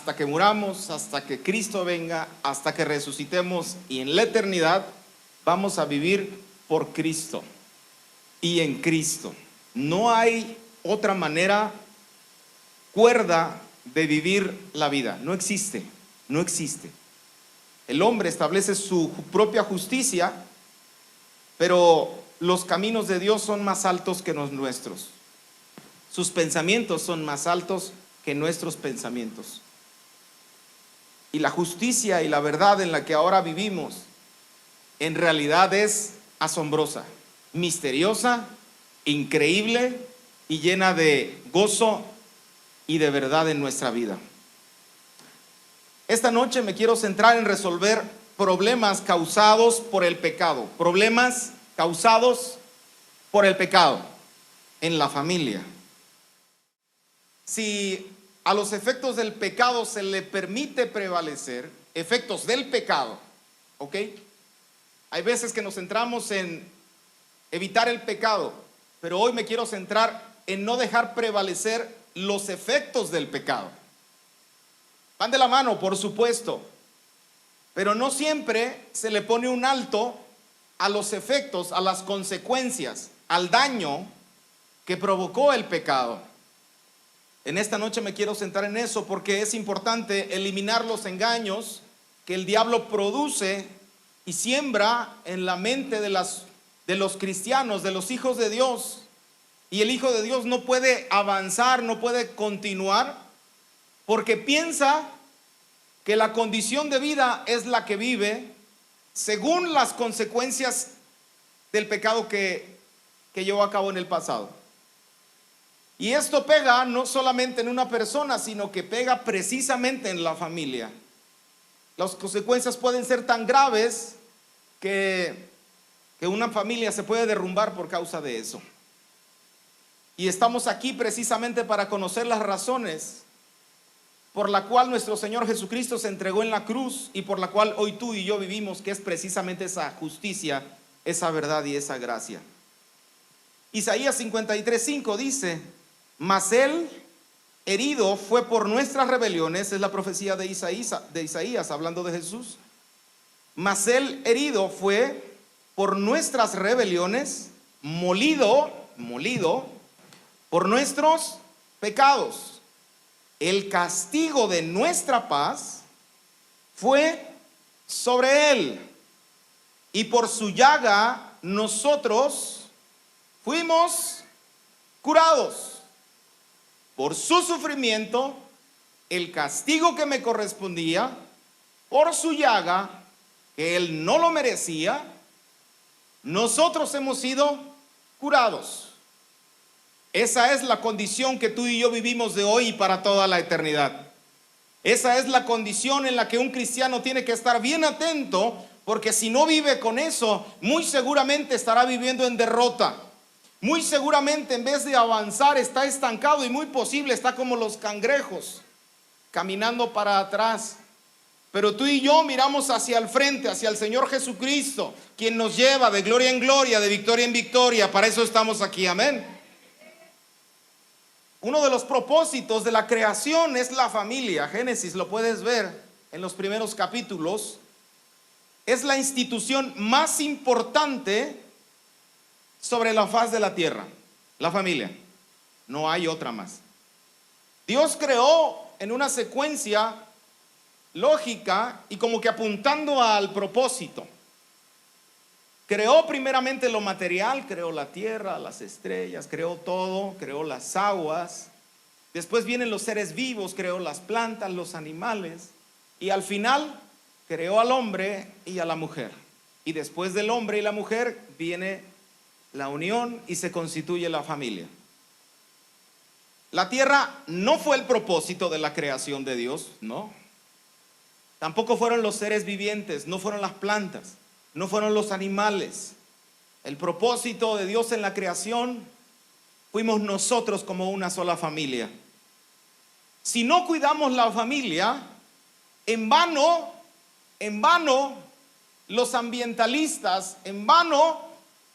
hasta que muramos, hasta que Cristo venga, hasta que resucitemos y en la eternidad vamos a vivir por Cristo y en Cristo. No hay otra manera cuerda de vivir la vida. No existe, no existe. El hombre establece su propia justicia, pero los caminos de Dios son más altos que los nuestros. Sus pensamientos son más altos que nuestros pensamientos. Y la justicia y la verdad en la que ahora vivimos en realidad es asombrosa, misteriosa, increíble y llena de gozo y de verdad en nuestra vida. Esta noche me quiero centrar en resolver problemas causados por el pecado. Problemas causados por el pecado en la familia. Si a los efectos del pecado se le permite prevalecer, efectos del pecado, ¿ok? Hay veces que nos centramos en evitar el pecado, pero hoy me quiero centrar en no dejar prevalecer los efectos del pecado. Van de la mano, por supuesto, pero no siempre se le pone un alto a los efectos, a las consecuencias, al daño que provocó el pecado. En esta noche me quiero centrar en eso porque es importante eliminar los engaños que el diablo produce y siembra en la mente de los cristianos, de los hijos de Dios. Y el hijo de Dios no puede avanzar, no puede continuar porque piensa que la condición de vida es la que vive según las consecuencias del pecado que llevó a cabo en el pasado. Y esto pega no solamente en una persona, sino que pega precisamente en la familia. Las consecuencias pueden ser tan graves que una familia se puede derrumbar por causa de eso. Y estamos aquí precisamente para conocer las razones por la cual nuestro Señor Jesucristo se entregó en la cruz y por la cual hoy tú y yo vivimos, que es precisamente esa justicia, esa verdad y esa gracia. Isaías 53:5 dice: mas él herido fue por nuestras rebeliones. Es la profecía de Isaías hablando de Jesús. Mas él herido fue por nuestras rebeliones, molido por nuestros pecados. El castigo de nuestra paz fue sobre él, y por su llaga nosotros fuimos curados. Por su sufrimiento, el castigo que me correspondía, por su llaga, que él no lo merecía, nosotros hemos sido curados. Esa es la condición que tú y yo vivimos de hoy y para toda la eternidad. Esa es la condición en la que un cristiano tiene que estar bien atento, porque si no vive con eso, muy seguramente estará viviendo en derrota. Muy seguramente en vez de avanzar está estancado y muy posible está como los cangrejos, caminando para atrás. Pero tú y yo miramos hacia el frente, hacia el Señor Jesucristo, quien nos lleva de gloria en gloria, de victoria en victoria. Para eso estamos aquí, amén. Uno de los propósitos de la creación es la familia. Génesis, lo puedes ver en los primeros capítulos. Es la institución más importante sobre la faz de la tierra, la familia. No hay otra más. Dios creó en una secuencia lógica y como que apuntando al propósito. Creó primeramente lo material, creó la tierra, las estrellas, creó todo, creó las aguas. Después vienen los seres vivos, creó las plantas, los animales. Y al final creó al hombre y a la mujer. Y después del hombre y la mujer viene la unión y se constituye la familia. La tierra no fue el propósito de la creación de Dios, no. Tampoco fueron los seres vivientes, no fueron las plantas, no fueron los animales. El propósito de Dios en la creación fuimos nosotros como una sola familia. Si no cuidamos la familia, en vano los ambientalistas, en vano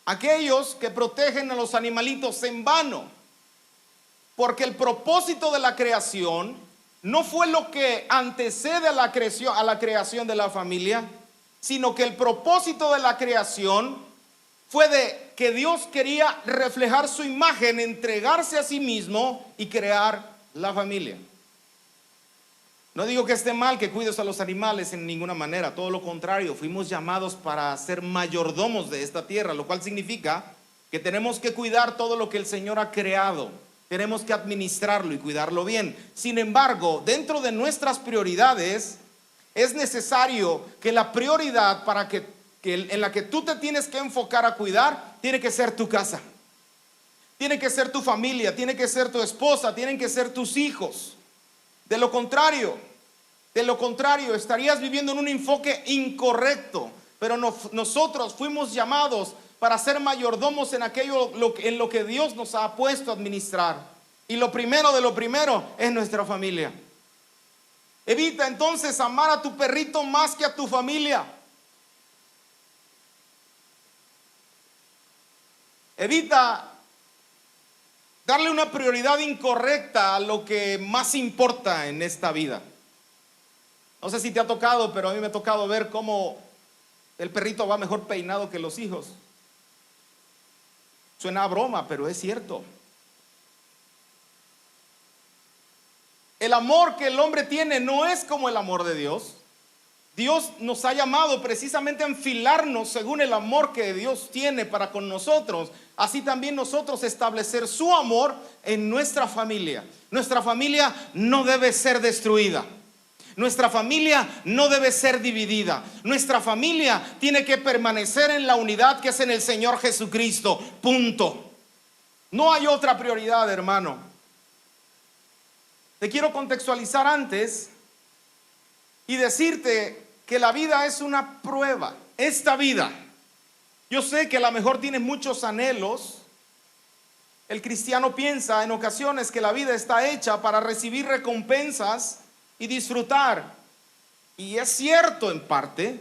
aquellos que protegen a los animalitos, en vano. Porque el propósito de la creación no fue lo que antecede a la creación de la familia, sino que el propósito de la creación fue de que Dios quería reflejar su imagen, entregarse a sí mismo y crear la familia. No digo que esté mal que cuides a los animales en ninguna manera, todo lo contrario, fuimos llamados para ser mayordomos de esta tierra, lo cual significa que tenemos que cuidar todo lo que el Señor ha creado, tenemos que administrarlo y cuidarlo bien. Sin embargo, dentro de nuestras prioridades, es necesario que la prioridad en la que tú te tienes que enfocar a cuidar, tiene que ser tu casa, tiene que ser tu familia, tiene que ser tu esposa, tienen que ser tus hijos. De lo contrario, estarías viviendo en un enfoque incorrecto. Pero nosotros fuimos llamados para ser mayordomos en en lo que Dios nos ha puesto a administrar. Y lo primero de lo primero es nuestra familia. Evita entonces amar a tu perrito más que a tu familia. Evita darle una prioridad incorrecta a lo que más importa en esta vida. No sé si te ha tocado, pero a mí me ha tocado ver cómo el perrito va mejor peinado que los hijos. Suena a broma, pero es cierto. El amor que el hombre tiene no es como el amor de Dios. Dios nos ha llamado precisamente a enfilarnos según el amor que Dios tiene para con nosotros. Así también nosotros establecer su amor en nuestra familia. Nuestra familia no debe ser destruida. Nuestra familia no debe ser dividida. Nuestra familia tiene que permanecer en la unidad que es en el Señor Jesucristo. Punto. No hay otra prioridad, hermano. Te quiero contextualizar antes y decirte que la vida es una prueba. Esta vida, yo sé que a lo mejor tienes muchos anhelos. El cristiano piensa en ocasiones que la vida está hecha para recibir recompensas y disfrutar. Y es cierto en parte,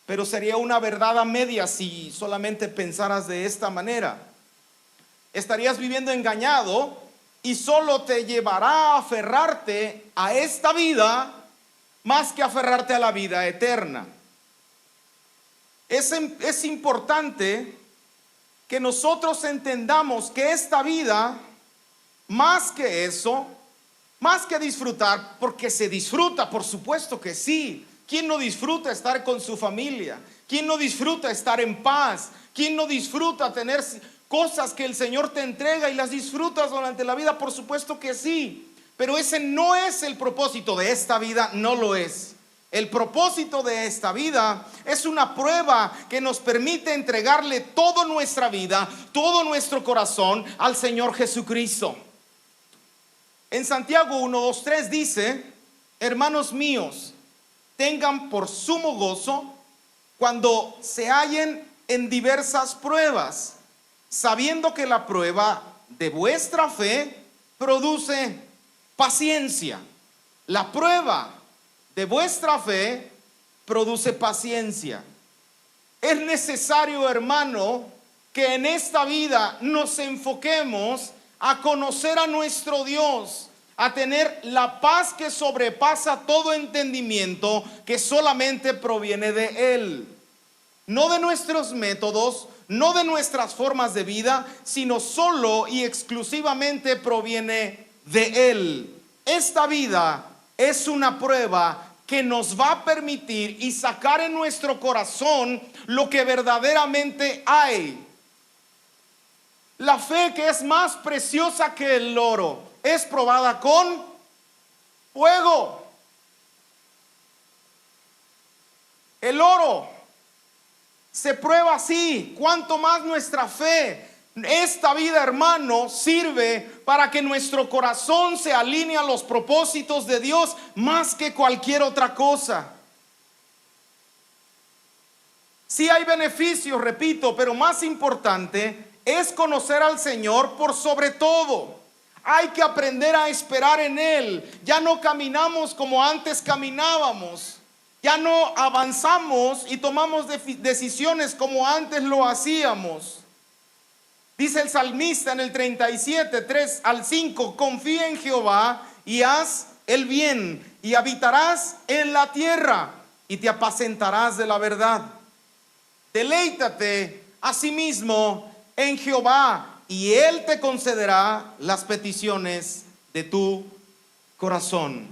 pero sería una verdad a medias si solamente pensaras de esta manera. Estarías viviendo engañado y solo te llevará a aferrarte a esta vida más que aferrarte a la vida eterna. Es importante que nosotros entendamos que esta vida, más que eso, más que disfrutar, porque se disfruta, por supuesto que sí. ¿Quién no disfruta estar con su familia? ¿Quién no disfruta estar en paz? ¿Quién no disfruta tener cosas que el Señor te entrega y las disfrutas durante la vida? Por supuesto que sí. Pero ese no es el propósito de esta vida, no lo es. El propósito de esta vida es una prueba que nos permite entregarle toda nuestra vida, todo nuestro corazón al Señor Jesucristo. En Santiago 1:2-3 dice: hermanos míos, tengan por sumo gozo cuando se hallen en diversas pruebas, sabiendo que la prueba de vuestra fe produce paciencia. La prueba de vuestra fe produce paciencia. Es necesario, hermano, que en esta vida nos enfoquemos a conocer a nuestro Dios, a tener la paz que sobrepasa todo entendimiento, que solamente proviene de Él. No de nuestros métodos, no de nuestras formas de vida, sino solo y exclusivamente proviene de Él. Esta vida es una prueba que nos va a permitir y sacar en nuestro corazón lo que verdaderamente hay. La fe, que es más preciosa que el oro, es probada con fuego. El oro se prueba así. Cuanto más nuestra fe. Esta vida, hermano, sirve para que nuestro corazón se alinee a los propósitos de Dios más que cualquier otra cosa. Sí hay beneficios, repito, pero más importante es conocer al Señor por sobre todo. Hay que aprender a esperar en Él. Ya no caminamos como antes caminábamos. Ya no avanzamos y tomamos decisiones como antes lo hacíamos. Dice el salmista en el 37:3-5: confía en Jehová y haz el bien y habitarás en la tierra y te apacentarás de la verdad. Deleítate asimismo en Jehová y Él te concederá las peticiones de tu corazón.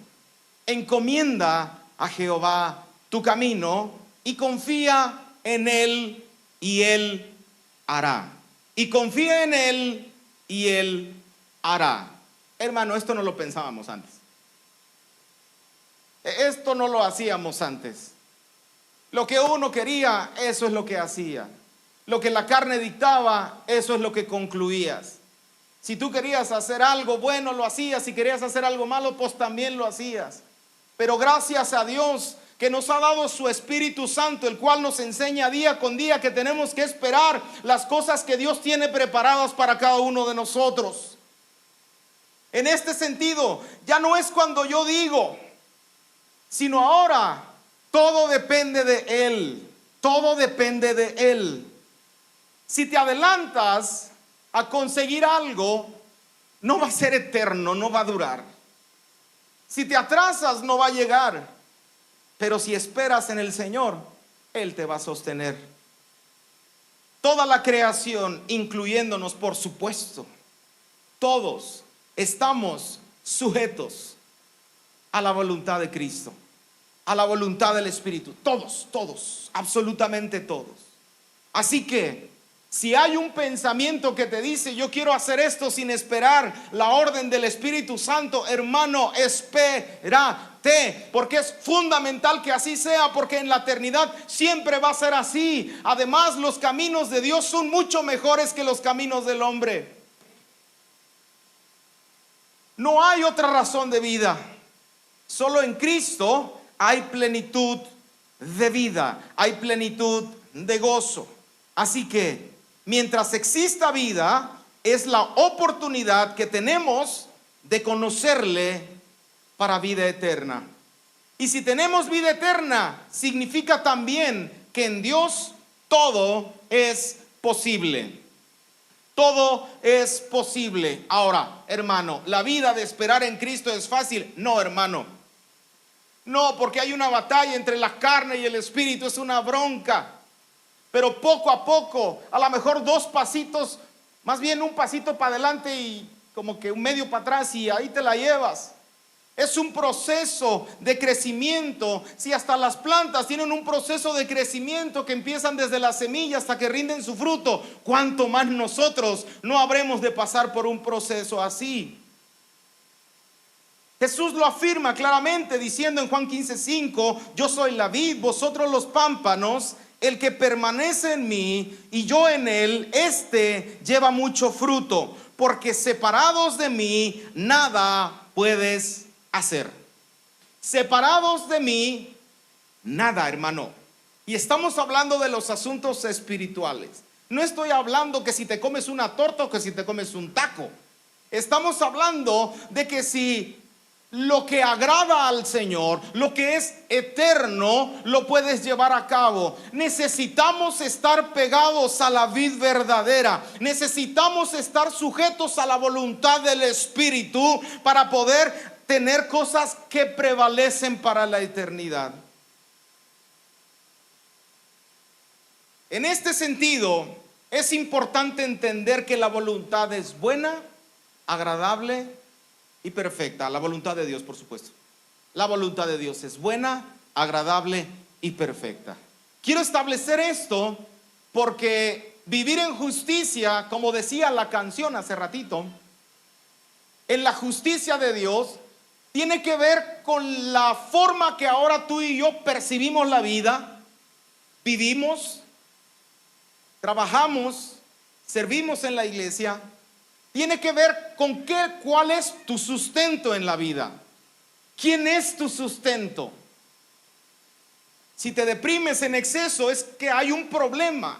Encomienda a Jehová tu camino y confía en Él y Él hará. Y confía en Él y Él hará. Hermano, esto no lo pensábamos antes. Esto no lo hacíamos antes. Lo que uno quería, eso es lo que hacía. Lo que la carne dictaba, eso es lo que concluías. Si tú querías hacer algo bueno, lo hacías. Si querías hacer algo malo, pues también lo hacías. Pero gracias a Dios que nos ha dado su Espíritu Santo, el cual nos enseña día con día que tenemos que esperar las cosas que Dios tiene preparadas para cada uno de nosotros. En este sentido, ya no es cuando yo digo, sino ahora todo depende de Él. Todo depende de Él. Si te adelantas a conseguir algo, no va a ser eterno, no va a durar. Si te atrasas, no va a llegar. Pero si esperas en el Señor, Él te va a sostener. Toda la creación, incluyéndonos, por supuesto, todos estamos sujetos a la voluntad de Cristo, a la voluntad del Espíritu. Todos, absolutamente todos. Así que si hay un pensamiento que te dice yo quiero hacer esto sin esperar la orden del Espíritu Santo, hermano, espérate, porque es fundamental que así sea, porque en la eternidad siempre va a ser así. Además, los caminos de Dios son mucho mejores que los caminos del hombre. No hay otra razón de vida. Solo en Cristo hay plenitud de vida, hay plenitud de gozo. Así que mientras exista vida, es la oportunidad que tenemos de conocerle para vida eterna. Y si tenemos vida eterna, significa también que en Dios todo es posible. Todo es posible. Ahora, hermano, ¿la vida de esperar en Cristo es fácil? No, hermano. No, porque hay una batalla entre la carne y el espíritu, es una bronca. Pero poco a poco, a lo mejor 2 pasitos, más bien un pasito para adelante y como que un medio para atrás, y ahí te la llevas. Es un proceso de crecimiento. Si hasta las plantas tienen un proceso de crecimiento que empiezan desde la semilla hasta que rinden su fruto, ¿cuánto más nosotros no habremos de pasar por un proceso así? Jesús lo afirma claramente diciendo en Juan 15:5, yo soy la vid, vosotros los pámpanos. El que permanece en mí y yo en él, este lleva mucho fruto, porque separados de mí nada puedes hacer. Separados de mí nada, hermano. Y estamos hablando de los asuntos espirituales. No estoy hablando que si te comes una torta o que si te comes un taco. Estamos hablando de que si lo que agrada al Señor, lo que es eterno, lo puedes llevar a cabo. Necesitamos estar pegados a la vid verdadera. Necesitamos estar sujetos a la voluntad del Espíritu para poder tener cosas que prevalecen para la eternidad. En este sentido, es importante entender que la voluntad es buena, agradable y perfecta. La voluntad de Dios, por supuesto. La voluntad de Dios es buena, agradable y perfecta. Quiero establecer esto porque vivir en justicia, como decía la canción hace ratito, en la justicia de Dios, tiene que ver con la forma que ahora tú y yo percibimos la vida, vivimos, trabajamos, servimos en la iglesia. Tiene que ver con cuál es tu sustento en la vida. ¿Quién es tu sustento? Si te deprimes en exceso es que hay un problema,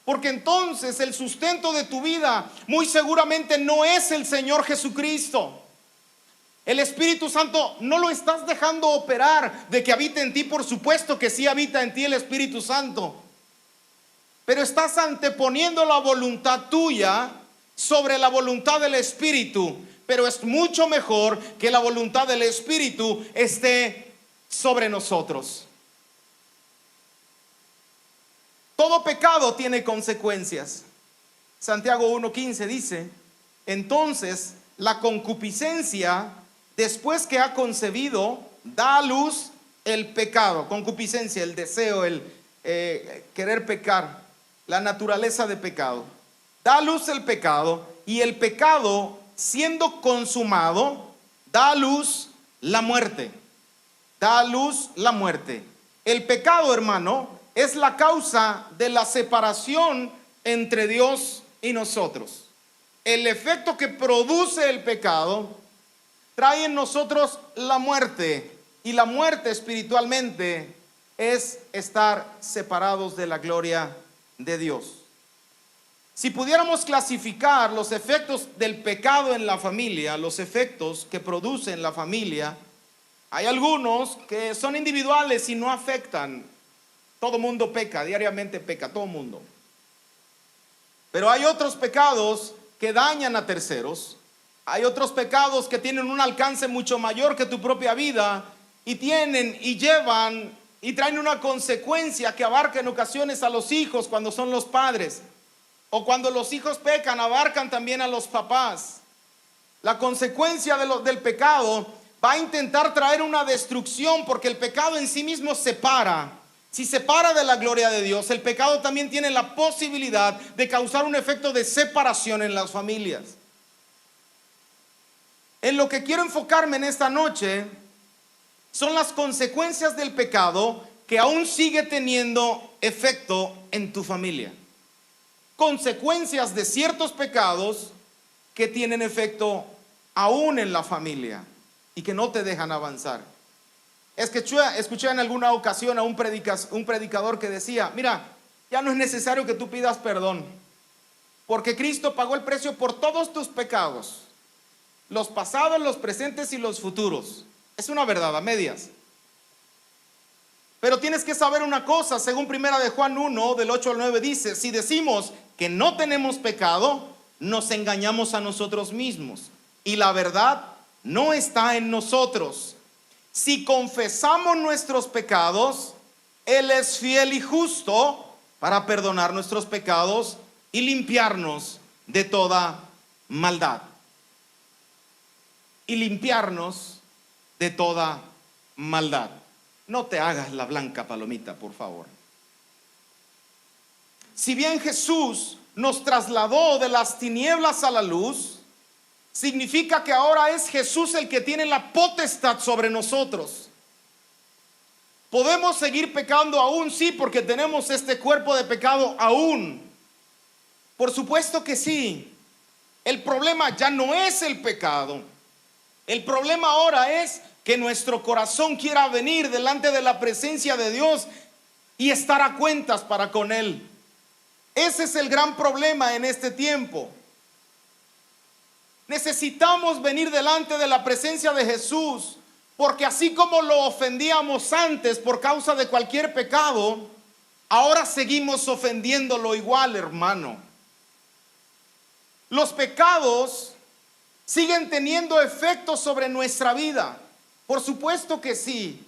porque entonces el sustento de tu vida muy seguramente no es el Señor Jesucristo. El Espíritu Santo no lo estás dejando operar de que habite en ti. Por supuesto que sí habita en ti el Espíritu Santo, pero estás anteponiendo la voluntad tuya sobre la voluntad del Espíritu, pero es mucho mejor que la voluntad del Espíritu esté sobre nosotros. Todo pecado tiene consecuencias. Santiago 1:15 dice: entonces la concupiscencia, después que ha concebido, da a luz el pecado. Concupiscencia, el deseo, el querer pecar, la naturaleza de pecado. Da a luz el pecado, y el pecado, siendo consumado, da a luz la muerte. Da a luz la muerte. El pecado, hermano, es la causa de la separación entre Dios y nosotros. El efecto que produce el pecado trae en nosotros la muerte, y la muerte espiritualmente es estar separados de la gloria de Dios. Si pudiéramos clasificar los efectos del pecado en la familia, los efectos que produce en la familia, hay algunos que son individuales y no afectan. Todo mundo peca, diariamente peca, todo mundo. Pero hay otros pecados que dañan a terceros. Hay otros pecados que tienen un alcance mucho mayor que tu propia vida, y tienen y llevan y traen una consecuencia que abarca en ocasiones a los hijos cuando son los padres, o cuando los hijos pecan, abarcan también a los papás. La consecuencia del pecado va a intentar traer una destrucción, porque el pecado en sí mismo separa. Si separa de la gloria de Dios, el pecado también tiene la posibilidad de causar un efecto de separación en las familias. En lo que quiero enfocarme en esta noche son las consecuencias del pecado que aún sigue teniendo efecto en tu familia. Consecuencias de ciertos pecados que tienen efecto aún en la familia y que no te dejan avanzar. Escuché en alguna ocasión a un predicador que decía: mira, ya no es necesario que tú pidas perdón, porque Cristo pagó el precio por todos tus pecados, los pasados, los presentes y los futuros. Es una verdad a medias. Pero tienes que saber una cosa, según 1 de Juan 1, del 8 al 9 dice: si decimos que no tenemos pecado, nos engañamos a nosotros mismos, y la verdad no está en nosotros. Si confesamos nuestros pecados, Él es fiel y justo para perdonar nuestros pecados y limpiarnos de toda maldad. Y limpiarnos de toda maldad. No te hagas la blanca palomita, por favor. Si bien Jesús nos trasladó de las tinieblas a la luz, significa que ahora es Jesús el que tiene la potestad sobre nosotros. ¿Podemos seguir pecando aún? Sí, porque tenemos este cuerpo de pecado aún. Por supuesto que sí. El problema ya no es el pecado. El problema ahora es que nuestro corazón quiera venir delante de la presencia de Dios y estar a cuentas para con Él. Ese es el gran problema en este tiempo. Necesitamos venir delante de la presencia de Jesús, porque así como lo ofendíamos antes por causa de cualquier pecado, ahora seguimos ofendiéndolo igual, hermano. Los pecados siguen teniendo efectos sobre nuestra vida. Por supuesto que sí.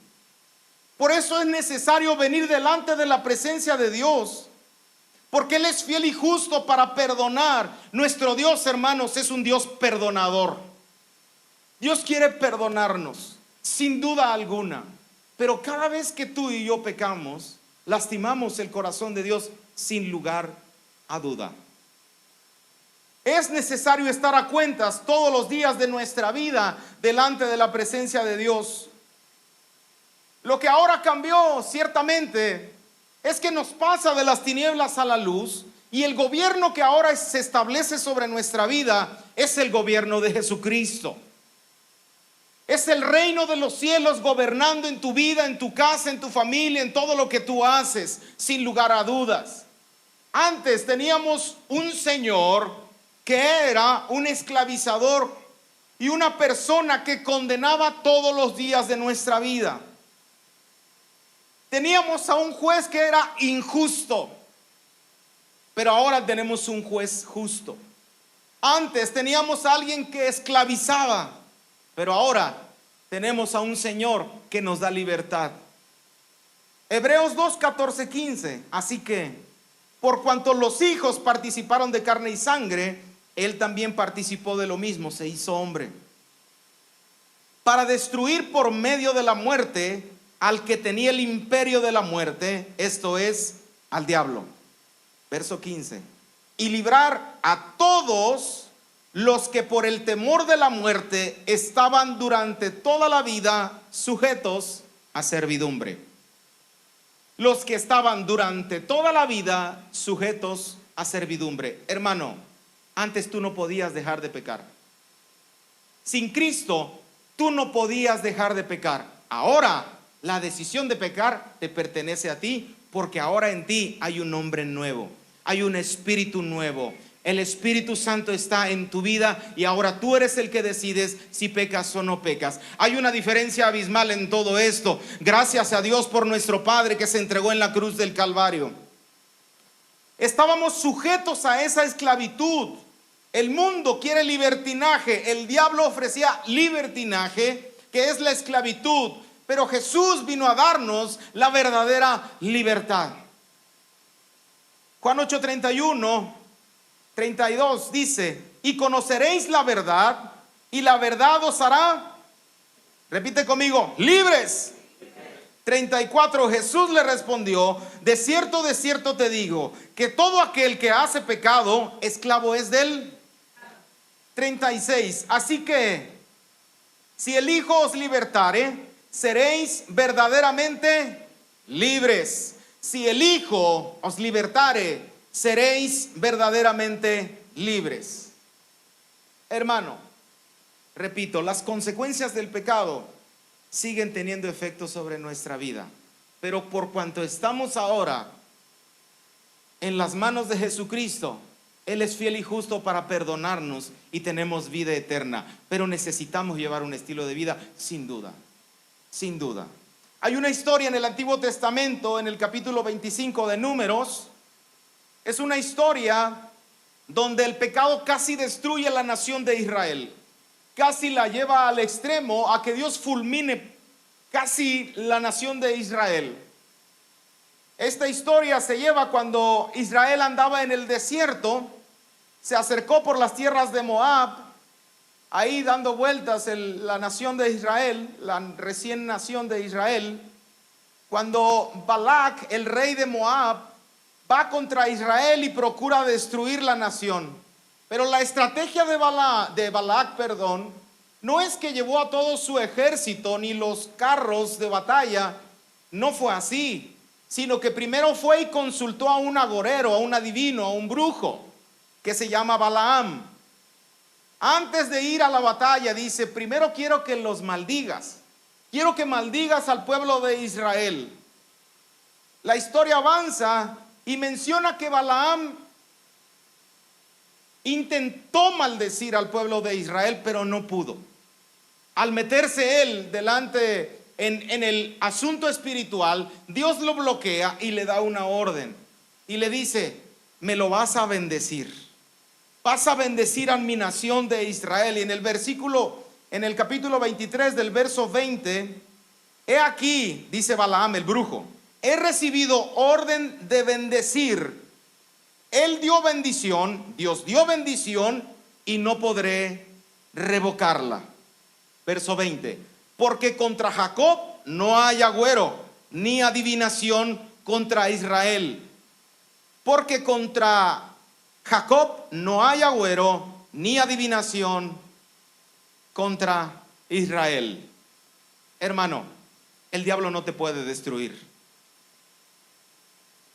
Por eso es necesario venir delante de la presencia de Dios, porque Él es fiel y justo para perdonar. Nuestro Dios, hermanos, es un Dios perdonador. Dios quiere perdonarnos, sin duda alguna. Pero cada vez que tú y yo pecamos, lastimamos el corazón de Dios sin lugar a duda. Es necesario estar a cuentas todos los días de nuestra vida delante de la presencia de Dios. Lo que ahora cambió, ciertamente, es que nos pasa de las tinieblas a la luz, y el gobierno que ahora se establece sobre nuestra vida es el gobierno de Jesucristo. Es el reino de los cielos gobernando en tu vida, en tu casa, en tu familia, en todo lo que tú haces, sin lugar a dudas. Antes teníamos un señor que era un esclavizador y una persona que condenaba todos los días de nuestra vida. Teníamos a un juez que era injusto, pero ahora tenemos un juez justo. Antes teníamos a alguien que esclavizaba, pero ahora tenemos a un Señor que nos da libertad. Hebreos 2, 14, 15. Así que, por cuanto los hijos participaron de carne y sangre, Él también participó de lo mismo, se hizo hombre, para destruir por medio de la muerte al que tenía el imperio de la muerte, esto es, al diablo. Verso 15. Y librar a todos los que por el temor de la muerte estaban durante toda la vida sujetos a servidumbre. Los que estaban durante toda la vida sujetos a servidumbre. Hermano, antes tú no podías dejar de pecar. Sin Cristo, tú no podías dejar de pecar. Ahora, la decisión de pecar te pertenece a ti, porque ahora en ti hay un hombre nuevo, hay un espíritu nuevo. El Espíritu Santo está en tu vida y ahora tú eres el que decides si pecas o no pecas. Hay una diferencia abismal en todo esto. Gracias a Dios por nuestro Padre que se entregó en la cruz del Calvario. Estábamos sujetos a esa esclavitud. El mundo quiere libertinaje. El diablo ofrecía libertinaje, que es la esclavitud. Pero Jesús vino a darnos la verdadera libertad. Juan 8:31, 32 dice: y conoceréis la verdad, y la verdad os hará, repite conmigo, libres. 34, Jesús le respondió: de cierto te digo, que todo aquel que hace pecado, esclavo es de él. 36, así que, si el Hijo os libertare, seréis verdaderamente libres. Si el Hijo os libertare, seréis verdaderamente libres. Hermano, repito, las consecuencias del pecado siguen teniendo efectos sobre nuestra vida, pero por cuanto estamos ahora en las manos de Jesucristo, Él es fiel y justo para perdonarnos y tenemos vida eterna. Pero necesitamos llevar un estilo de vida, sin duda, sin duda. Hay una historia en el Antiguo Testamento, en el capítulo 25 de Números. Es una historia donde el pecado casi destruye la nación de Israel. Casi la lleva al extremo a que Dios fulmine casi la nación de Israel. Esta historia se lleva cuando Israel andaba en el desierto, se acercó por las tierras de Moab, ahí dando vueltas la nación de Israel, la recién nación de Israel, cuando Balac, el rey de Moab, va contra Israel y procura destruir la nación. Pero la estrategia de Balac, no es que llevó a todo su ejército ni los carros de batalla, no fue así, sino que primero fue y consultó a un agorero, a un adivino, a un brujo, que se llama Balaam. Antes de ir a la batalla dice: primero quiero que los maldigas, quiero que maldigas al pueblo de Israel. La historia avanza y menciona que Balaam intentó maldecir al pueblo de Israel, pero no pudo. Al meterse él delante en el asunto espiritual, Dios lo bloquea y le da una orden y le dice: me lo vas a bendecir. Vas a bendecir a mi nación de Israel. Y en el capítulo 23 del verso 20, he aquí, dice Balaam el brujo, he recibido orden de bendecir. Él dio bendición, Dios dio bendición y no podré revocarla. Verso 20, porque contra Jacob no hay agüero, ni adivinación contra Israel. Porque contra Jacob no hay agüero, ni adivinación contra Israel. Hermano, el diablo no te puede destruir.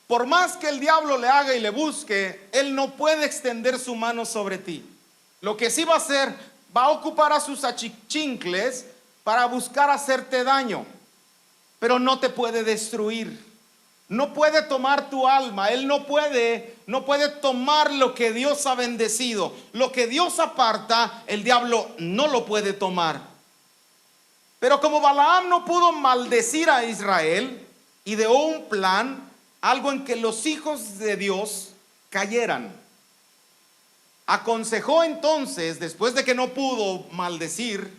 Por más que el diablo le haga y le busque, él no puede extender su mano sobre ti. Lo que sí va a hacer, va a ocupar a sus achichincles para buscar hacerte daño, pero no te puede destruir. No puede tomar tu alma. Él no puede tomar lo que Dios ha bendecido. Lo que Dios aparta, el diablo no lo puede tomar. Pero como Balaam no pudo maldecir a Israel, ideó un plan, algo en que los hijos de Dios cayeran. aconsejó entonces, después de que no pudo maldecir,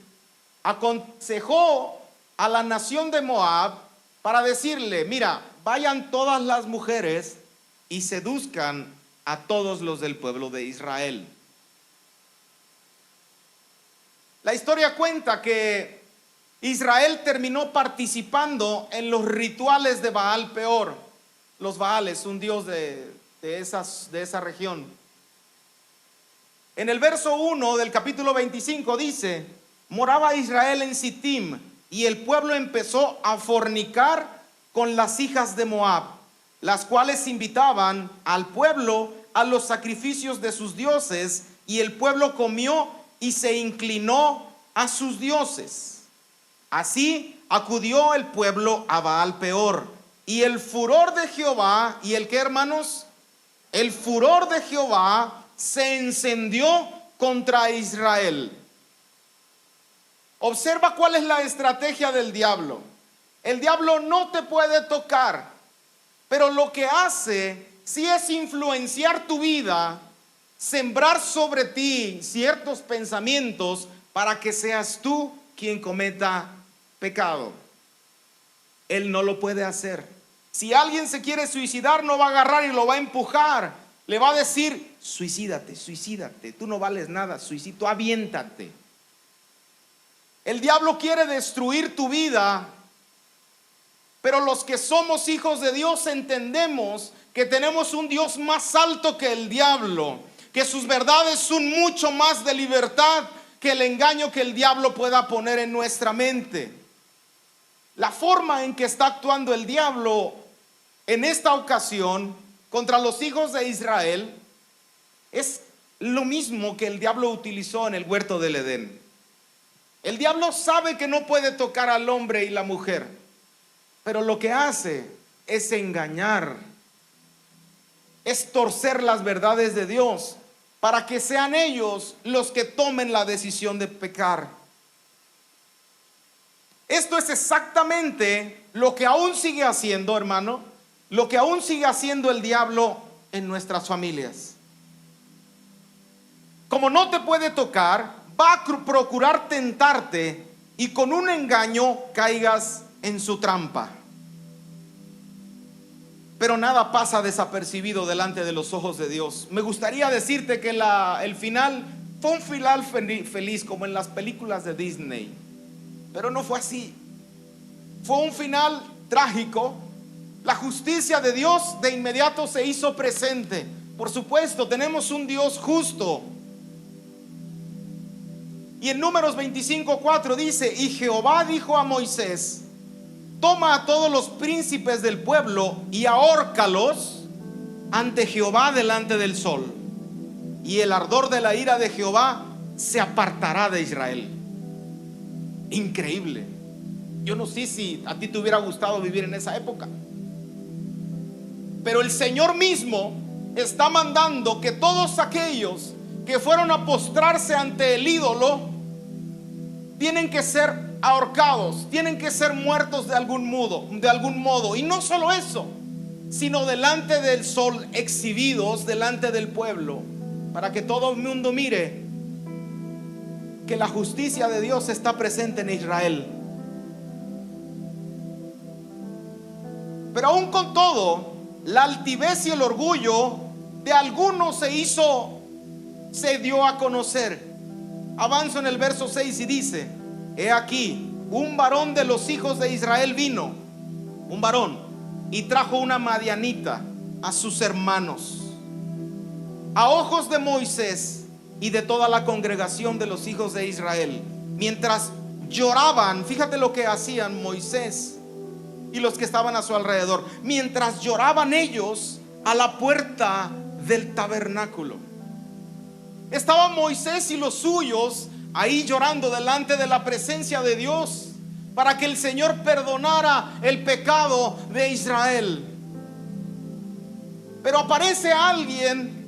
aconsejó a la nación de Moab para decirle: mira, vayan todas las mujeres y seduzcan a todos los del pueblo de Israel. La historia cuenta que Israel terminó participando en los rituales de Baal Peor. Los Baales, un dios de esa región. En el verso 1 del capítulo 25 dice: moraba Israel en Sittim, y el pueblo empezó a fornicar con las hijas de Moab, las cuales invitaban al pueblo a los sacrificios de sus dioses, y el pueblo comió y se inclinó a sus dioses. Así acudió el pueblo a Baal Peor, y el furor de Jehová, ¿y el qué, hermanos? El furor de Jehová se encendió contra Israel. Observa cuál es la estrategia del diablo. El diablo no te puede tocar, pero lo que hace sí es influenciar tu vida, sembrar sobre ti ciertos pensamientos para que seas tú quien cometa pecado. Él no lo puede hacer. Si alguien se quiere suicidar, no va a agarrar y lo va a empujar. Le va a decir: suicídate, suicídate, tú no vales nada, suicídate, aviéntate. El diablo quiere destruir tu vida, pero los que somos hijos de Dios entendemos que tenemos un Dios más alto que el diablo, que sus verdades son mucho más de libertad que el engaño que el diablo pueda poner en nuestra mente. La forma en que está actuando el diablo en esta ocasión contra los hijos de Israel es lo mismo que el diablo utilizó en el huerto del Edén. El diablo sabe que no puede tocar al hombre y la mujer, pero lo que hace es engañar, es torcer las verdades de Dios para que sean ellos los que tomen la decisión de pecar. Esto es exactamente lo que aún sigue haciendo, hermano, lo que aún sigue haciendo el diablo en nuestras familias. Como no te puede tocar, va a procurar tentarte y con un engaño caigas en su trampa. Pero nada pasa desapercibido delante de los ojos de Dios. Me gustaría decirte que el final fue un final feliz, como en las películas de Disney, pero no fue así. Fue un final trágico. La justicia de Dios de inmediato se hizo presente. Por supuesto, tenemos un Dios justo. Y en Números 25:4 dice: y Jehová dijo a Moisés: toma a todos los príncipes del pueblo y ahórcalos ante Jehová delante del sol, y el ardor de la ira de Jehová se apartará de Israel. Increíble. Yo no sé si a ti te hubiera gustado vivir en esa época, pero el Señor mismo está mandando que todos aquellos que fueron a postrarse ante el ídolo tienen que ser ahorcados, tienen que ser muertos de algún modo. Y no solo eso, sino delante del sol, exhibidos delante del pueblo, para que todo el mundo mire que la justicia de Dios está presente en Israel. Pero aún con todo, la altivez y el orgullo de algunos se dio a conocer. Avanzo en el verso 6 y dice: he aquí, un varón de los hijos de Israel vino, un varón, y trajo una madianita a sus hermanos, a ojos de Moisés y de toda la congregación de los hijos de Israel. Mientras lloraban, fíjate lo que hacían Moisés y los que estaban a su alrededor. Mientras lloraban ellos a la puerta del tabernáculo, estaban Moisés y los suyos ahí llorando delante de la presencia de Dios, para que el Señor perdonara el pecado de Israel. Pero aparece alguien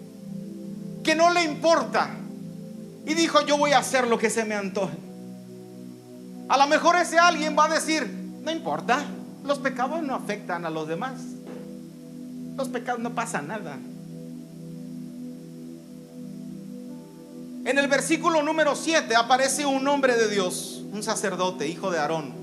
que no le importa y dijo: yo voy a hacer lo que se me antoje. A lo mejor ese alguien va a decir: no importa, los pecados no afectan a los demás, los pecados no pasa nada. En el versículo número 7 aparece un hombre de Dios, un sacerdote, hijo de Aarón.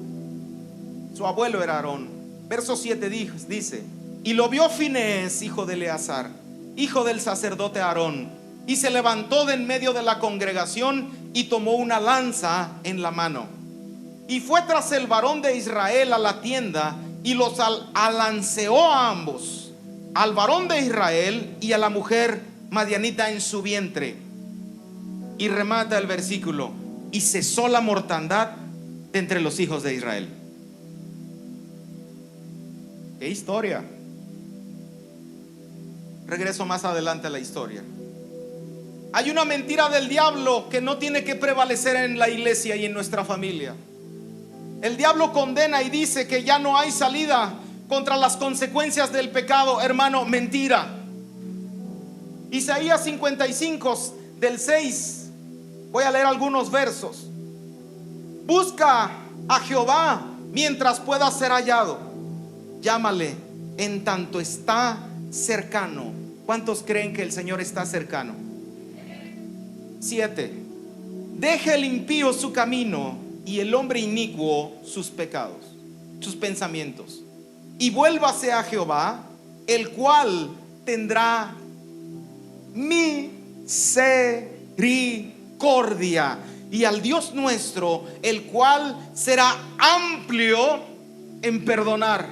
Su abuelo era Aarón. Verso 7 dice: y lo vio Finees, hijo de Eleazar, hijo del sacerdote Aarón, y se levantó de en medio de la congregación y tomó una lanza en la mano, y fue tras el varón de Israel a la tienda, y los alanceó a ambos, al varón de Israel y a la mujer madianita en su vientre. Y remata el versículo: y cesó la mortandad de entre los hijos de Israel. ¡Qué historia! Regreso más adelante a la historia. Hay una mentira del diablo que no tiene que prevalecer en la iglesia y en nuestra familia. El diablo condena y dice que ya no hay salida contra las consecuencias del pecado. Hermano, mentira. Isaías 55 del 6, voy a leer algunos versos. Busca a Jehová mientras pueda ser hallado, llámale en tanto está cercano. ¿Cuántos creen que el Señor está cercano? 7. Deje el impío su camino y el hombre inicuo sus pecados, sus pensamientos, y vuélvase a Jehová, el cual tendrá misericordia, y al Dios nuestro, el cual será amplio en perdonar.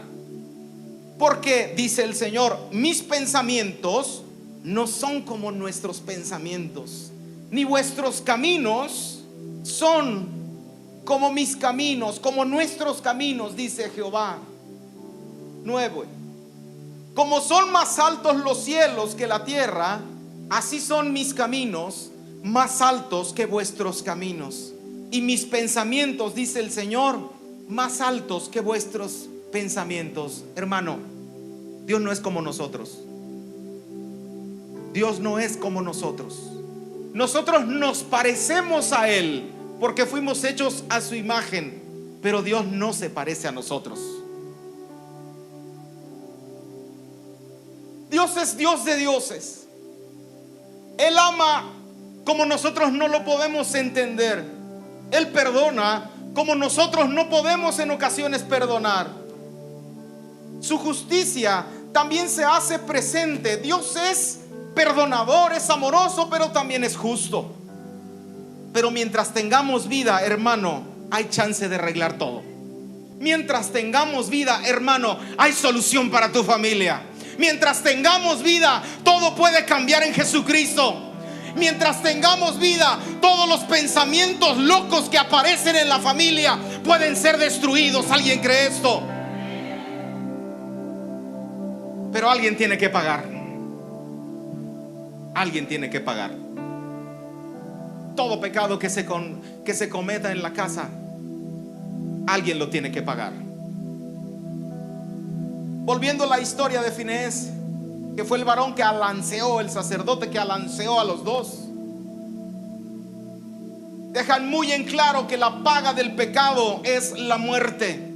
Porque dice el Señor: mis pensamientos no son como nuestros pensamientos, ni vuestros caminos son como mis caminos, como nuestros caminos, dice Jehová. 9. Como son más altos los cielos que la tierra, así son mis caminos más altos que vuestros caminos, y mis pensamientos, dice el Señor, más altos que vuestros pensamientos. Hermano, Dios no es como nosotros. Dios no es como nosotros. Nosotros nos parecemos a Él porque fuimos hechos a su imagen, pero Dios no se parece a nosotros. Dios es Dios de dioses. Él ama como nosotros no lo podemos entender. Él perdona como nosotros no podemos en ocasiones perdonar. Su justicia también se hace presente. Dios es perdonador, es amoroso, pero también es justo. Pero mientras tengamos vida, hermano, hay chance de arreglar todo. Mientras tengamos vida, hermano, hay solución para tu familia. Mientras tengamos vida, todo puede cambiar en Jesucristo. Mientras tengamos vida, todos los pensamientos locos que aparecen en la familia pueden ser destruidos. ¿Alguien cree esto? Pero alguien tiene que pagar. Alguien tiene que pagar. Todo pecado que se cometa en la casa, alguien lo tiene que pagar. Volviendo a la historia de Finees, que fue el varón que alanceó, el sacerdote que alanceó a los dos, dejan muy en claro que la paga del pecado es la muerte.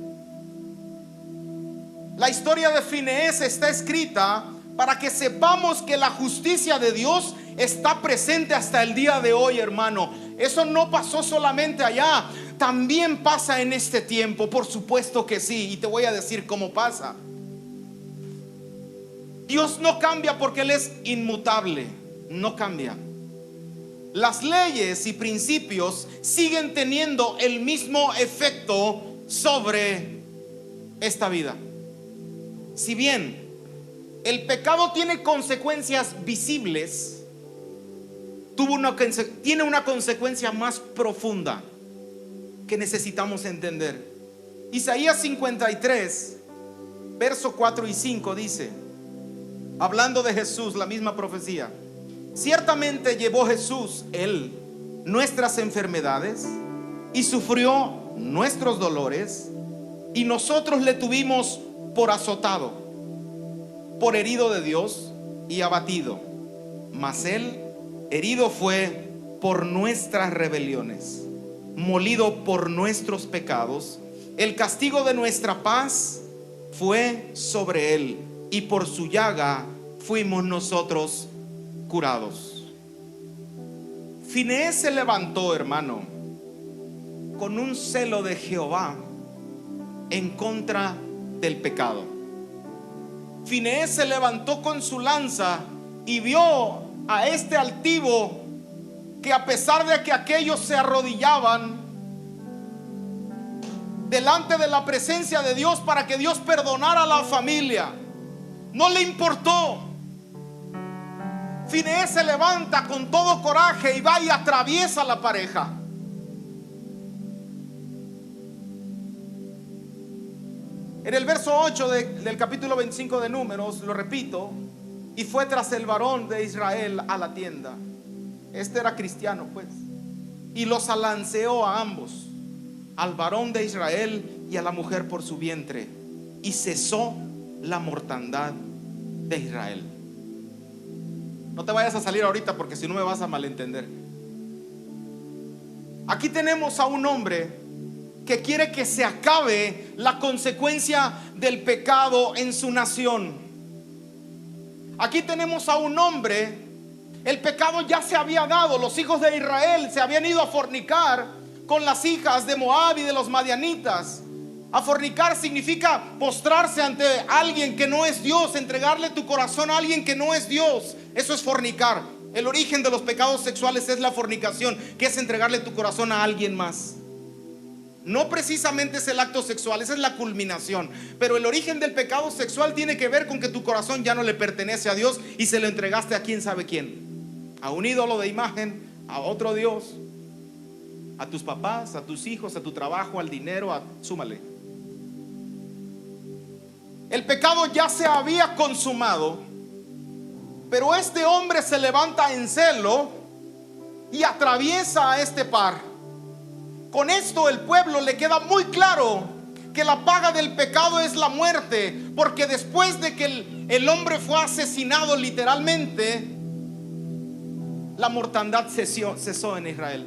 La historia de Finees está escrita para que sepamos que la justicia de Dios está presente hasta el día de hoy, hermano. Eso no pasó solamente allá, también pasa en este tiempo. Por supuesto que sí, y te voy a decir cómo pasa. Dios no cambia porque Él es inmutable, no cambia. Las leyes y principios siguen teniendo el mismo efecto sobre esta vida. Si bien el pecado tiene consecuencias visibles, tiene una consecuencia más profunda que necesitamos entender. Isaías 53, verso 4 y 5 dice, hablando de Jesús, la misma profecía: ciertamente llevó Jesús, Él, nuestras enfermedades y sufrió nuestros dolores, y nosotros le tuvimos por azotado, por herido de Dios y abatido. Mas Él herido fue por nuestras rebeliones, molido por nuestros pecados. El castigo de nuestra paz fue sobre Él, y por su llaga fuimos nosotros curados. Finees se levantó, hermano, con un celo de Jehová en contra del pecado. Finees se levantó con su lanza y vio a este altivo que, a pesar de que aquellos se arrodillaban delante de la presencia de Dios para que Dios perdonara a la familia, no le importó. Finees se levanta con todo coraje y va y atraviesa a la pareja. En el verso 8 del capítulo 25 de Números, lo repito, y fue tras el varón de Israel a la tienda. Este era cristiano, pues, y los alanceó a ambos, al varón de Israel y a la mujer por su vientre, y cesó la mortandad de Israel. No te vayas a salir ahorita, porque si no me vas a malentender. Aquí tenemos a un hombre que quiere que se acabe la consecuencia del pecado en su nación. Aquí tenemos a un hombre, el pecado ya se había dado. Los hijos de Israel se habían ido a fornicar con las hijas de Moab y de los madianitas. A fornicar significa postrarse ante alguien que no es Dios, entregarle tu corazón a alguien que no es Dios. Eso es fornicar. El origen de los pecados sexuales es la fornicación, que es entregarle tu corazón a alguien más. No precisamente es el acto sexual, esa es la culminación. Pero el origen del pecado sexual tiene que ver con que tu corazón ya no le pertenece a Dios y se lo entregaste a quién sabe quién. A un ídolo de imagen, a otro Dios, a tus papás, a tus hijos, a tu trabajo, al dinero, súmale. El pecado ya se había consumado, pero este hombre se levanta en celo y atraviesa a este par. Con esto el pueblo le queda muy claro que la paga del pecado es la muerte, porque después de que el hombre fue asesinado literalmente, la mortandad cesó en Israel.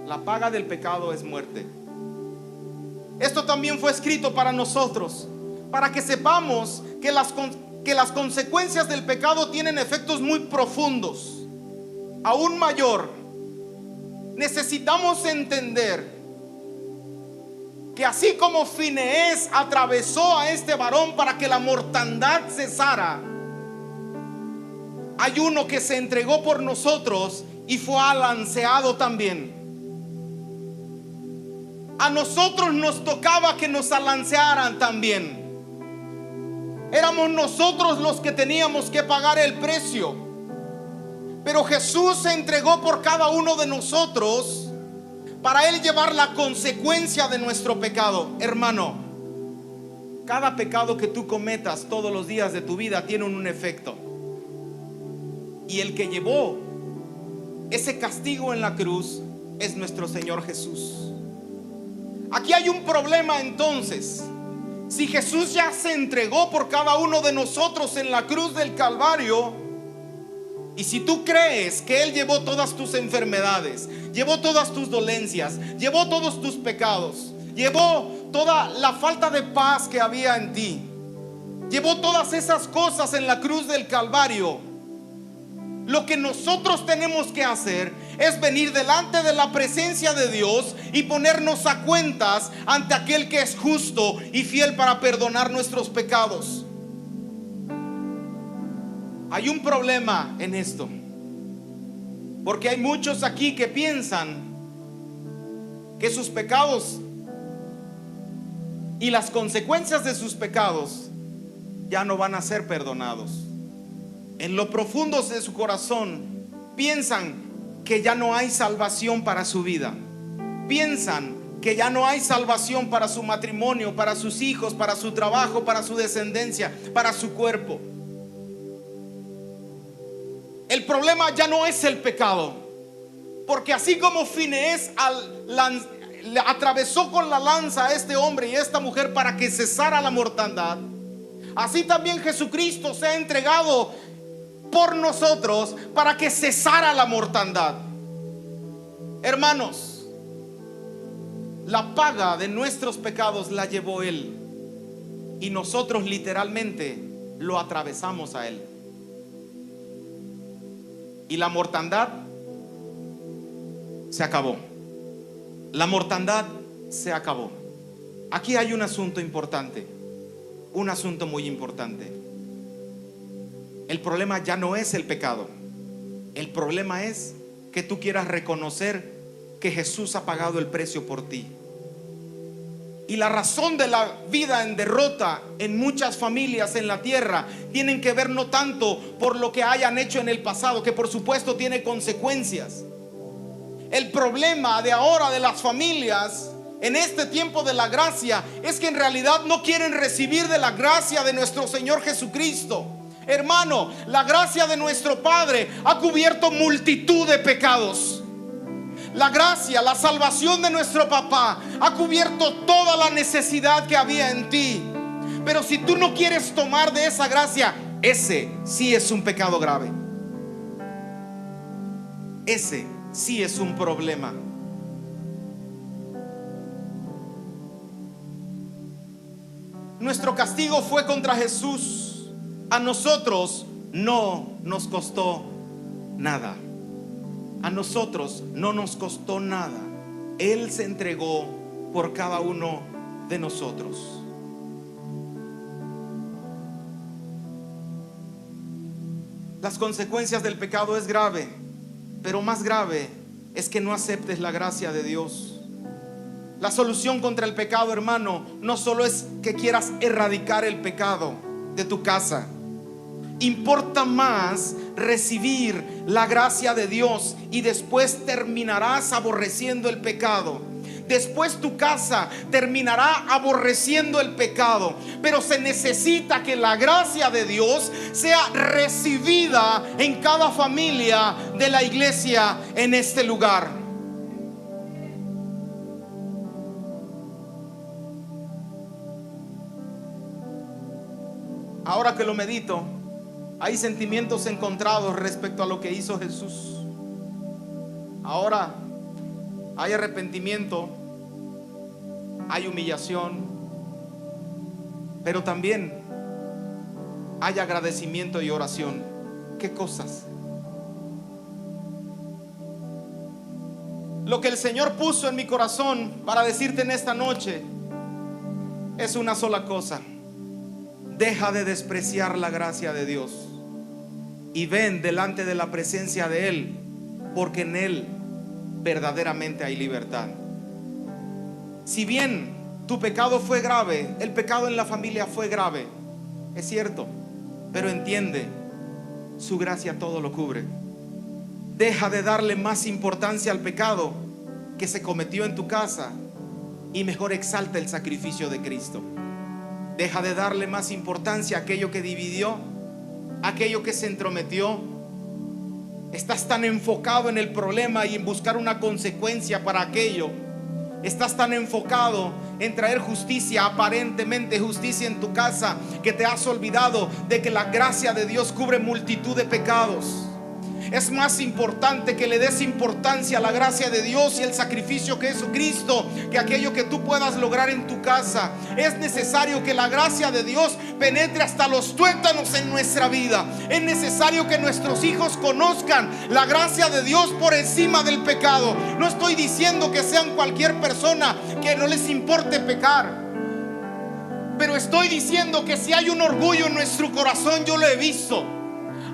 La paga del pecado es muerte. Esto también fue escrito para nosotros, para que sepamos que las consecuencias del pecado tienen efectos muy profundos, aún mayor. Necesitamos entender que así como Finees atravesó a este varón para que la mortandad cesara, hay uno que se entregó por nosotros y fue alanceado también. A nosotros nos tocaba que nos alancearan también. Éramos nosotros los que teníamos que pagar el precio. Pero Jesús se entregó por cada uno de nosotros para Él llevar la consecuencia de nuestro pecado. Hermano, cada pecado que tú cometas todos los días de tu vida tiene un efecto. Y el que llevó ese castigo en la cruz es nuestro Señor Jesús. Aquí hay un problema entonces. Si Jesús ya se entregó por cada uno de nosotros en la cruz del Calvario, y si tú crees que Él llevó todas tus enfermedades, llevó todas tus dolencias, llevó todos tus pecados, llevó toda la falta de paz que había en ti, llevó todas esas cosas en la cruz del Calvario, lo que nosotros tenemos que hacer es venir delante de la presencia de Dios y ponernos a cuentas ante aquel que es justo y fiel para perdonar nuestros pecados. Hay un problema en esto, porque hay muchos aquí que piensan que sus pecados y las consecuencias de sus pecados ya no van a ser perdonados. En lo profundo de su corazón piensan que ya no hay salvación para su vida. Piensan que ya no hay salvación para su matrimonio, para sus hijos, para su trabajo, para su descendencia, para su cuerpo. El problema ya no es el pecado, porque así como Finees le atravesó con la lanza a este hombre y a esta mujer para que cesara la mortandad, así también Jesucristo se ha entregado por nosotros para que cesara la mortandad. Hermanos, la paga de nuestros pecados la llevó Él, y nosotros literalmente lo atravesamos a Él. Y la mortandad se acabó. La mortandad se acabó. Aquí hay un asunto importante, un asunto muy importante. El problema ya no es el pecado. El problema es que tú quieras reconocer que Jesús ha pagado el precio por ti. Y la razón de la vida en derrota en muchas familias en la tierra tienen que ver no tanto por lo que hayan hecho en el pasado, que por supuesto tiene consecuencias. El problema de ahora de las familias en este tiempo de la gracia es que en realidad no quieren recibir de la gracia de nuestro Señor Jesucristo. Hermano, la gracia de nuestro Padre ha cubierto multitud de pecados. La gracia, la salvación de nuestro papá ha cubierto toda la necesidad que había en ti. Pero si tú no quieres tomar de esa gracia, ese sí es un pecado grave. Ese sí es un problema. Nuestro castigo fue contra Jesús. A nosotros no nos costó nada. A nosotros no nos costó nada. Él se entregó por cada uno de nosotros. Las consecuencias del pecado es grave, pero más grave es que no aceptes la gracia de Dios. La solución contra el pecado, hermano, no solo es que quieras erradicar el pecado de tu casa. Importa más recibir la gracia de Dios y después terminarás aborreciendo el pecado. Después tu casa terminará aborreciendo el pecado. Pero se necesita que la gracia de Dios sea recibida en cada familia de la iglesia en este lugar. Ahora que lo medito, hay sentimientos encontrados respecto a lo que hizo Jesús. Ahora hay arrepentimiento, hay humillación, pero también hay agradecimiento y oración. ¿Qué cosas? Lo que el Señor puso en mi corazón para decirte en esta noche es una sola cosa. Deja de despreciar la gracia de Dios y ven delante de la presencia de Él, porque en Él verdaderamente hay libertad. Si bien tu pecado fue grave, el pecado en la familia fue grave, es cierto, pero entiende, su gracia todo lo cubre. Deja de darle más importancia al pecado que se cometió en tu casa y mejor exalta el sacrificio de Cristo. Deja de darle más importancia a aquello que dividió, aquello que se entrometió. Estás tan enfocado en el problema y en buscar una consecuencia para aquello. Estás tan enfocado en traer justicia, aparentemente justicia en tu casa, que te has olvidado de que la gracia de Dios cubre multitud de pecados. Es más importante que le des importancia a la gracia de Dios y el sacrificio que es Cristo que aquello que tú puedas lograr en tu casa. Es necesario que la gracia de Dios penetre hasta los tuétanos en nuestra vida. Es necesario que nuestros hijos conozcan la gracia de Dios por encima del pecado. No estoy diciendo que sean cualquier persona que no les importe pecar, pero estoy diciendo que si hay un orgullo en nuestro corazón, yo lo he visto.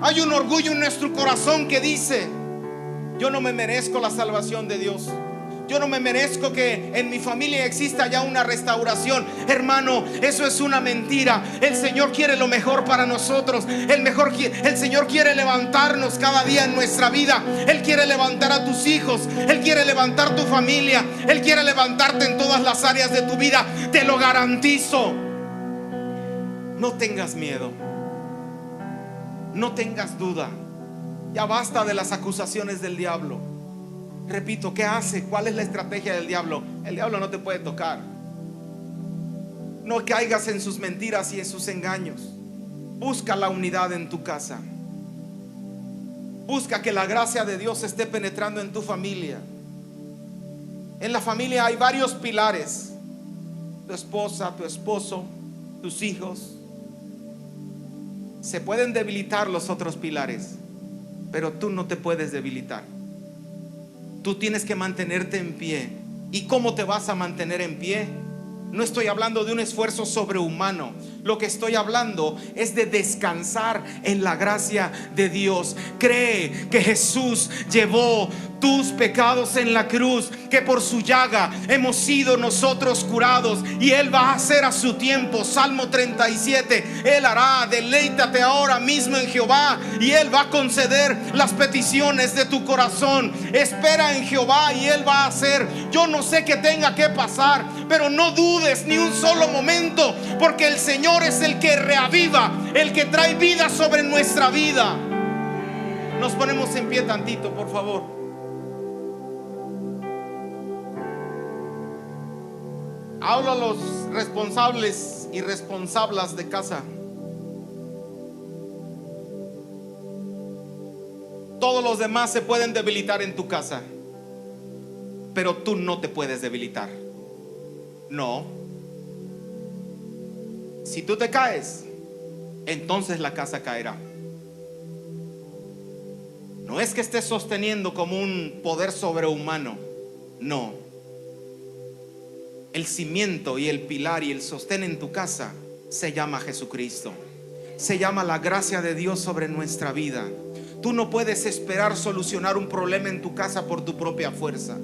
Hay un orgullo en nuestro corazón que dice: yo no me merezco la salvación de Dios. Yo no me merezco que en mi familia exista ya una restauración. Hermano, eso es una mentira. El Señor quiere lo mejor para nosotros. El Señor quiere levantarnos cada día en nuestra vida. Él quiere levantar a tus hijos. Él quiere levantar tu familia. Él quiere levantarte en todas las áreas de tu vida. Te lo garantizo. No tengas miedo. No tengas duda. Ya basta de las acusaciones del diablo. Repito, ¿qué hace? ¿Cuál es la estrategia del diablo? El diablo no te puede tocar. No caigas en sus mentiras y en sus engaños. Busca la unidad en tu casa. Busca que la gracia de Dios esté penetrando en tu familia. En la familia hay varios pilares: tu esposa, tu esposo, tus hijos. Se pueden debilitar los otros pilares, pero tú no te puedes debilitar. tú tienes que mantenerte en pie. ¿Y cómo te vas a mantener en pie? No estoy hablando de un esfuerzo sobrehumano. Lo que estoy hablando es de descansar en la gracia de Dios. Cree que Jesús llevó tus pecados en la cruz, que por su llaga hemos sido nosotros curados, y Él va a hacer a su tiempo. Salmo 37, Él hará. Deleítate ahora mismo en Jehová y Él va a conceder las peticiones de tu corazón. Espera en Jehová y Él va a hacer. Yo no sé qué tenga que pasar, pero no dudes ni un solo momento, porque el Señor es el que reaviva, el que trae vida sobre nuestra vida. Nos ponemos en pie tantito, por favor. Hablo a los responsables y responsables de casa. Todos los demás se pueden debilitar en tu casa, pero tú no te puedes debilitar. No. Si tú te caes, entonces la casa caerá. No es que estés sosteniendo como un poder sobrehumano. No. El cimiento y el pilar y el sostén en tu casa se llama Jesucristo. Se llama la gracia de Dios sobre nuestra vida. Tú no puedes esperar solucionar un problema en tu casa por tu propia fuerza.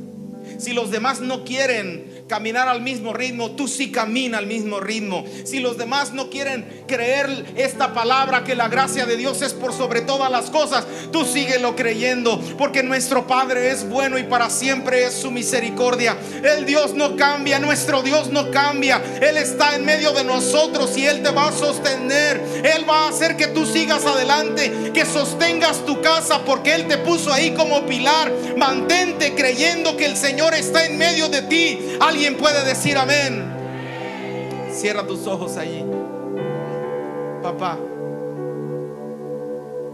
Si los demás no quieren caminar al mismo ritmo, tú sí camina al mismo ritmo. Si los demás no quieren creer esta palabra, que la gracia de Dios es por sobre todas las cosas, tú síguelo creyendo, porque nuestro Padre es bueno y para siempre es su misericordia. El Dios no cambia, nuestro Dios no cambia. Él está en medio de nosotros y Él te va a sostener. Él va a hacer que tú sigas adelante, que sostengas tu casa, porque Él te puso ahí como pilar. Mantente creyendo que el Señor está en medio de ti. Alguien puede decir amén. Cierra tus ojos allí. Papá,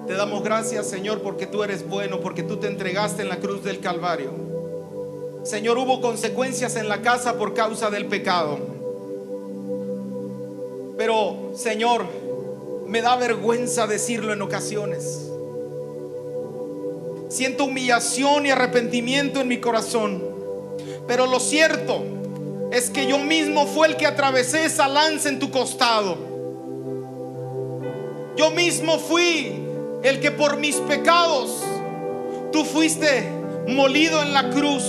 te damos gracias, Señor, porque tú eres bueno, porque tú te entregaste en la cruz del Calvario. Señor, hubo consecuencias en la casa por causa del pecado, pero Señor, me da vergüenza decirlo en ocasiones. Siento humillación y arrepentimiento en mi corazón, pero lo cierto es que yo mismo fue el que atravesé esa lanza en tu costado. Yo mismo fui el que por mis pecados tú fuiste molido en la cruz.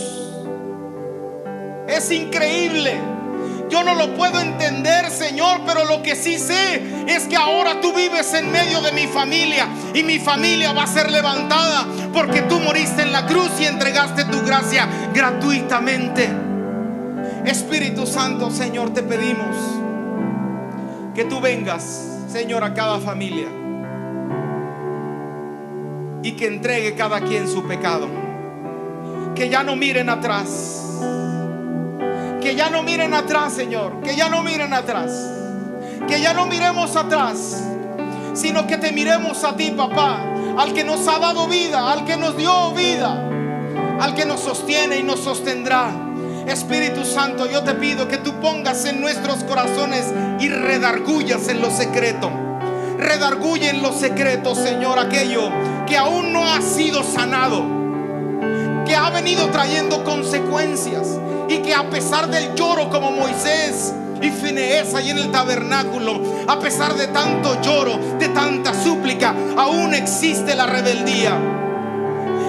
Es increíble. Yo no lo puedo entender, Señor, pero lo que sí sé es que ahora tú vives en medio de mi familia, y mi familia va a ser levantada porque tú moriste en la cruz y entregaste tu gracia gratuitamente. Espíritu Santo, Señor, te pedimos que tú vengas, Señor, a cada familia y que entregue cada quien su pecado. Que ya no miren atrás. Que ya no miren atrás, Señor. Que ya no miren atrás. Que ya no miremos atrás, sino que te miremos a ti, papá, al que nos ha dado vida, al que nos dio vida, al que nos sostiene y nos sostendrá. Espíritu Santo, yo te pido que tú pongas en nuestros corazones y redargullas en lo secreto. Redarguye en lo secreto, Señor, aquello que aún no ha sido sanado, que ha venido trayendo consecuencias, y que a pesar del lloro, como Moisés y Finees allí en el tabernáculo, a pesar de tanto lloro, de tanta súplica, aún existe la rebeldía.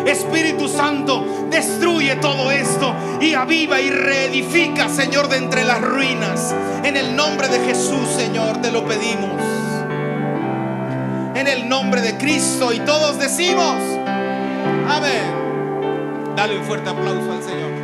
Espíritu Santo, destruye todo esto y aviva y reedifica, Señor, de entre las ruinas. En el nombre de Jesús, Señor, te lo pedimos. En el nombre de Cristo, y todos decimos amén. Dale un fuerte aplauso al Señor.